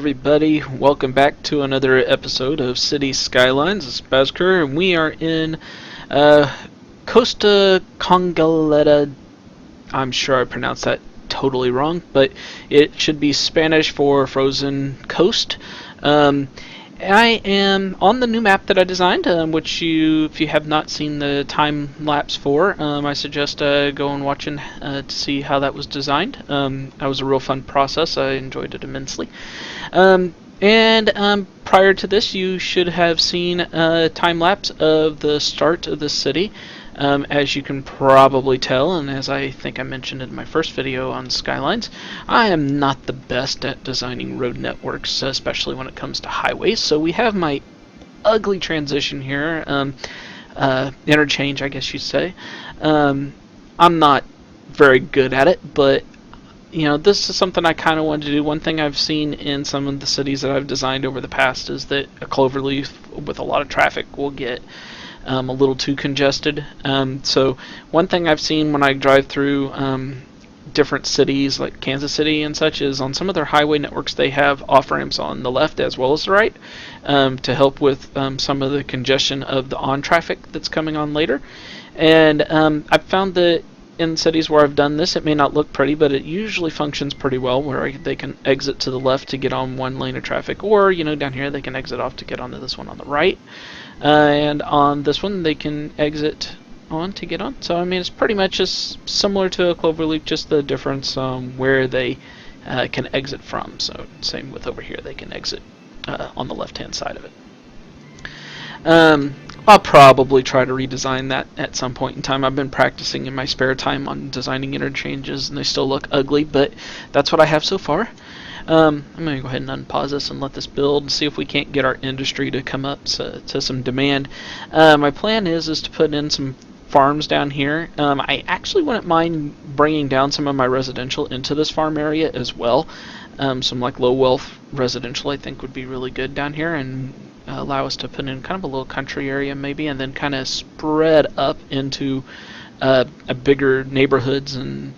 everybody, welcome back to another episode of City Skylines. This is Bazker, and we are in Costa Congeleta. I'm sure I pronounced that totally wrong, but it should be Spanish for frozen coast. I am on the new map that I designed, which if you have not seen the time lapse for, I suggest going and watching to see how that was designed. That was a real fun process. I enjoyed it immensely. Prior to this, you should have seen a time lapse of the start of the city. As you can probably tell, and as I think I mentioned in my first video on Skylines, I am not the best at designing road networks, especially when it comes to highways. So we have my ugly transition here, interchange, I guess you'd say. I'm not very good at it, but this is something I kind of wanted to do. One thing I've seen in some of the cities that I've designed over the past is that a cloverleaf with a lot of traffic will get a little too congested. So one thing I've seen when I drive through different cities like Kansas City and such is on some of their highway networks they have off-ramps on the left as well as the right to help with some of the congestion of the on-traffic that's coming on later. And I've found that in cities where I've done this, it may not look pretty, but it usually functions pretty well, where they can exit to the left to get on one lane of traffic, or down here they can exit off to get onto this one on the right. And on this one they can exit on to get on. So I mean, it's pretty much just similar to a cloverleaf, just the difference where they can exit from. So same with over here, they can exit on the left hand side of it. I'll probably try to redesign that at some point in time. I've been practicing in my spare time on designing interchanges, and they still look ugly, but that's what I have so far. I'm going to go ahead and unpause this and let this build and see if we can't get our industry to come up to some demand. My plan is to put in some farms down here. I actually wouldn't mind bringing down some of my residential into this farm area as well. Some like low wealth residential I think would be really good down here, and allow us to put in kind of a little country area maybe, and then kind of spread up into a bigger neighborhoods and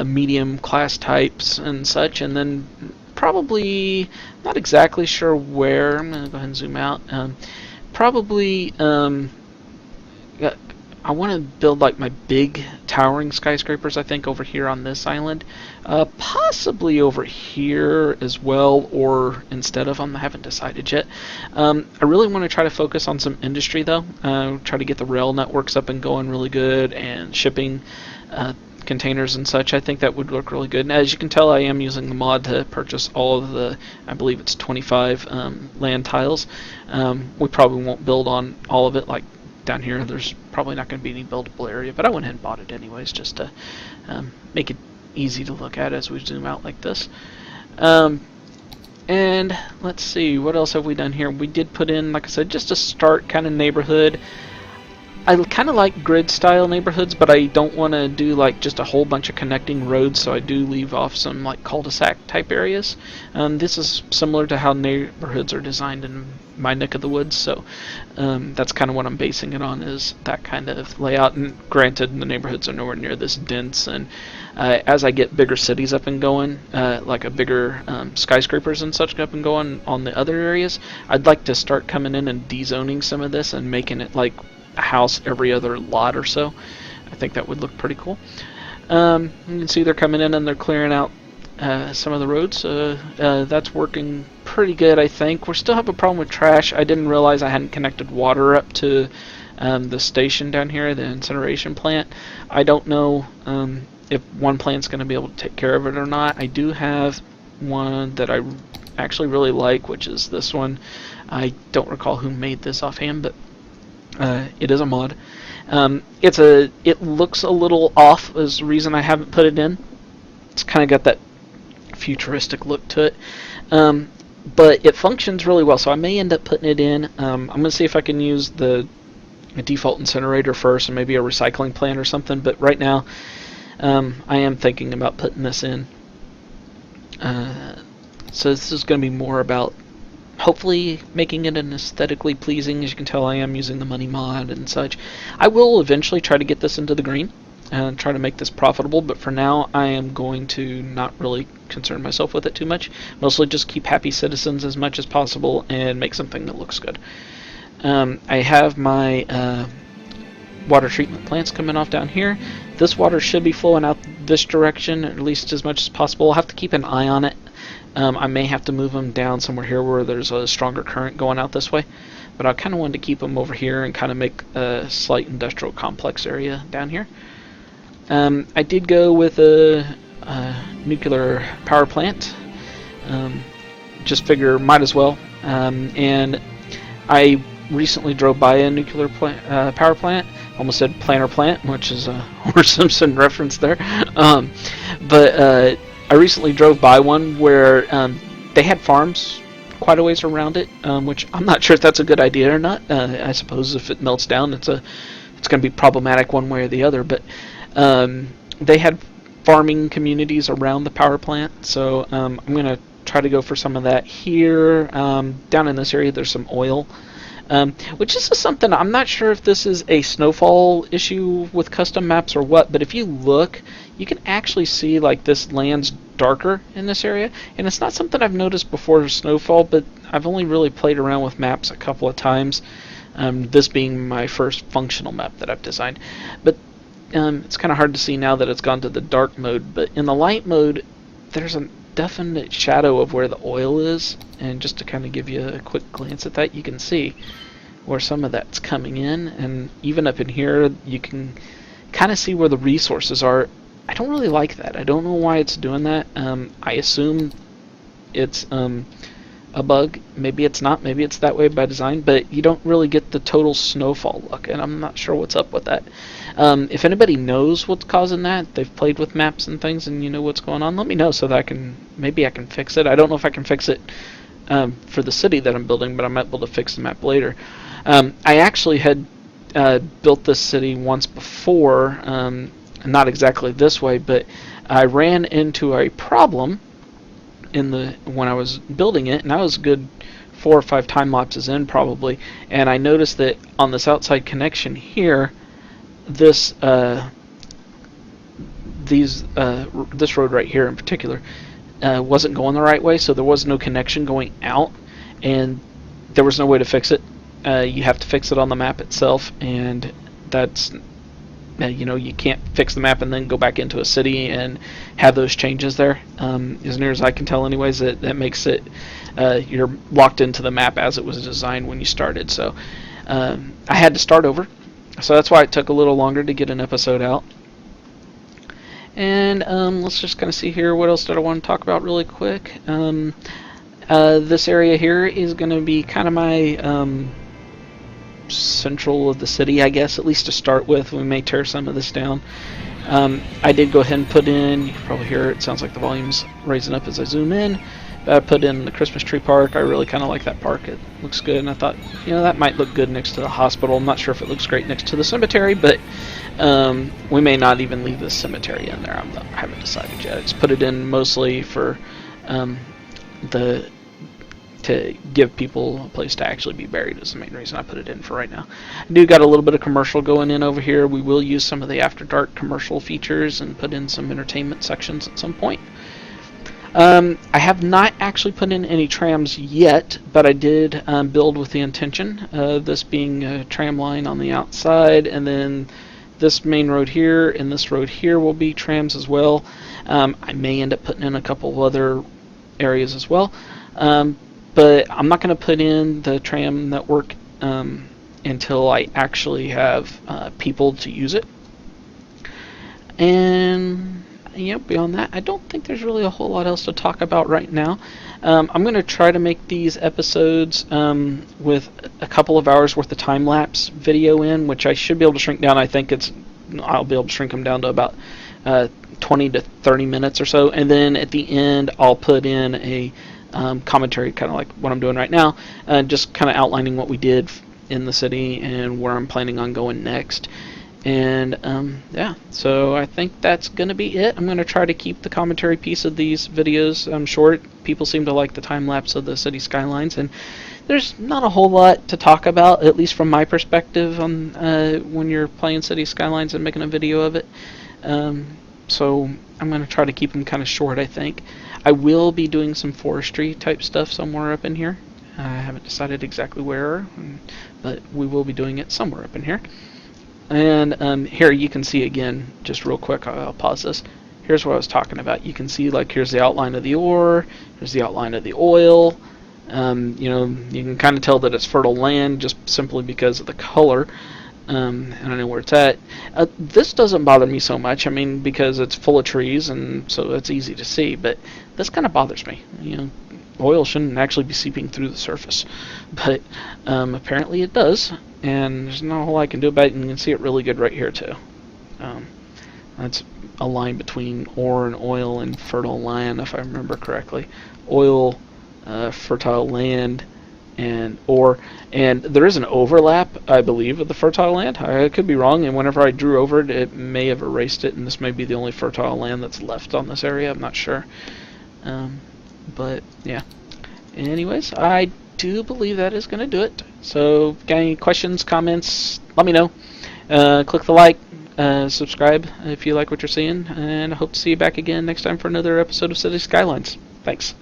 medium class types and such. And then probably, not exactly sure where, I'm going to go ahead and zoom out, probably I want to build like my big towering skyscrapers, I think, over here on this island. Possibly over here as well, or instead of, I haven't decided yet. I really want to try to focus on some industry though. Try to get the rail networks up and going really good, and shipping containers and such. I think that would look really good. And as you can tell, I am using the mod to purchase all of the, I believe it's 25 land tiles. We probably won't build on all of it. Like down here, there's probably not going to be any buildable area, but I went ahead and bought it anyways, just to make it easy to look at as we zoom out like this. And let's see, what else have we done here? We did put in, like I said, just a start kind of neighborhood. I kind of like grid style neighborhoods, but I don't want to do like just a whole bunch of connecting roads, so I do leave off some like cul-de-sac type areas. This is similar to how neighborhoods are designed in my neck of the woods, so that's kind of what I'm basing it on, is that kind of layout. And granted, the neighborhoods are nowhere near this dense, and as I get bigger cities up and going, like a bigger skyscrapers and such up and going on the other areas, I'd like to start coming in and dezoning some of this and making it like a house every other lot or so. I think that would look pretty cool. You can see they're coming in and they're clearing out some of the roads. That's working pretty good, I think. We still have a problem with trash. I didn't realize I hadn't connected water up to the station down here, the incineration plant. I don't know if one plant's going to be able to take care of it or not. I do have one that I actually really like, which is this one. I don't recall who made this offhand, but it is a mod. It looks a little off, is the reason I haven't put it in. It's kind of got that futuristic look to it, but it functions really well, so I may end up putting it in. I'm going to see if I can use the default incinerator first and maybe a recycling plant or something, but right now I am thinking about putting this in. So this is going to be more about hopefully making it an aesthetically pleasing. As you can tell, I am using the money mod and such. I will eventually try to get this into the green. and try to make this profitable, but for now I am going to not really concern myself with it too much. Mostly just keep happy citizens as much as possible and make something that looks good. I have my water treatment plants coming off down here. This water should be flowing out this direction, at least as much as possible. I'll have to keep an eye on it. I may have to move them down somewhere here where there's a stronger current going out this way, but I kind of wanted to keep them over here and kind of make a slight industrial complex area down here. I did go with a nuclear power plant. Just figure might as well. And I recently drove by a nuclear power plant. Almost said planter plant, which is a Homer Simpson reference there. But I recently drove by one where they had farms quite a ways around it, which I'm not sure if that's a good idea or not. I suppose if it melts down, it's going to be problematic one way or the other. But they had farming communities around the power plant, so I'm going to try to go for some of that here. Down in this area, there's some oil. Which is something, I'm not sure if this is a Snowfall issue with custom maps or what, but if you look, you can actually see like this land's darker in this area, and it's not something I've noticed before Snowfall, but I've only really played around with maps a couple of times, this being my first functional map that I've designed. But it's kind of hard to see now that it's gone to the dark mode, but in the light mode, there's a definite shadow of where the oil is, and just to kind of give you a quick glance at that, you can see where some of that's coming in, and even up in here you can kind of see where the resources are. I don't really like that. I don't know why it's doing that. I assume it's a bug. Maybe it's not. Maybe it's that way by design, but you don't really get the total snowfall look, and I'm not sure what's up with that. If anybody knows what's causing that, they've played with maps and things and you know what's going on, let me know so that maybe I can fix it. I don't know if I can fix it for the city that I'm building, but I might be able to fix the map later. I actually had built this city once before, not exactly this way, but I ran into a problem when I was building it, and I was a good 4 or 5 time lapses in probably, and I noticed that on this outside connection here, this road right here in particular wasn't going the right way, so there was no connection going out, and there was no way to fix it. You have to fix it on the map itself, and that's you can't fix the map and then go back into a city and have those changes there. As near as I can tell anyways, that makes it you're locked into the map as it was designed when you started. So I had to start over, so that's why it took a little longer to get an episode out. And let's just kind of see here, what else did I want to talk about really quick. This area here is going to be kind of my central of the city, I guess, at least to start with. We may tear some of this down. I did go ahead and put in, you can probably hear it sounds like the volume's raising up as I zoom in. I put in the Christmas tree park. I really kind of like that park. It looks good, and I thought, that might look good next to the hospital. I'm not sure if it looks great next to the cemetery, but we may not even leave the cemetery in there. I haven't decided yet. I just put it in mostly for to give people a place to actually be buried is the main reason I put it in for right now. I do got a little bit of commercial going in over here. We will use some of the After Dark commercial features and put in some entertainment sections at some point. I have not actually put in any trams yet, but I did build with the intention of this being a tram line on the outside, and then this main road here and this road here will be trams as well. I may end up putting in a couple other areas as well. But I'm not going to put in the tram network until I actually have people to use it. And beyond that, I don't think there's really a whole lot else to talk about right now. I'm going to try to make these episodes with a couple of hours worth of time-lapse video in, which I should be able to shrink down. I think I'll be able to shrink them down to about 20 to 30 minutes or so. And then at the end, I'll put in a commentary, kind of like what I'm doing right now, just kind of outlining what we did in the city and where I'm planning on going next. And yeah, so I think that's going to be it. I'm going to try to keep the commentary piece of these videos short. People seem to like the time lapse of the city skylines, and there's not a whole lot to talk about, at least from my perspective, on when you're playing City Skylines and making a video of it. So I'm going to try to keep them kind of short, I think. I will be doing some forestry type stuff somewhere up in here. I haven't decided exactly where, but we will be doing it somewhere up in here. And here you can see again, just real quick, I'll pause this. Here's what I was talking about. You can see, like, here's the outline of the ore, here's the outline of the oil. You know, you can kind of tell that it's fertile land just simply because of the color. And I know where it's at. This doesn't bother me so much, I mean, because it's full of trees, and so it's easy to see, but this kind of bothers me. You know, oil shouldn't actually be seeping through the surface, but apparently it does, and there's not a whole lot I can do about it, and you can see it really good right here, too. That's a line between ore and oil and fertile land, if I remember correctly. Oil, fertile land, and ore, and there is an overlap, I believe, of the fertile land. I could be wrong, and whenever I drew over it, it may have erased it, and this may be the only fertile land that's left on this area. I'm not sure. But yeah. Anyways, I do believe that is going to do it. So, got any questions, comments? Let me know. Click the like, subscribe if you like what you're seeing, and I hope to see you back again next time for another episode of City Skylines. Thanks.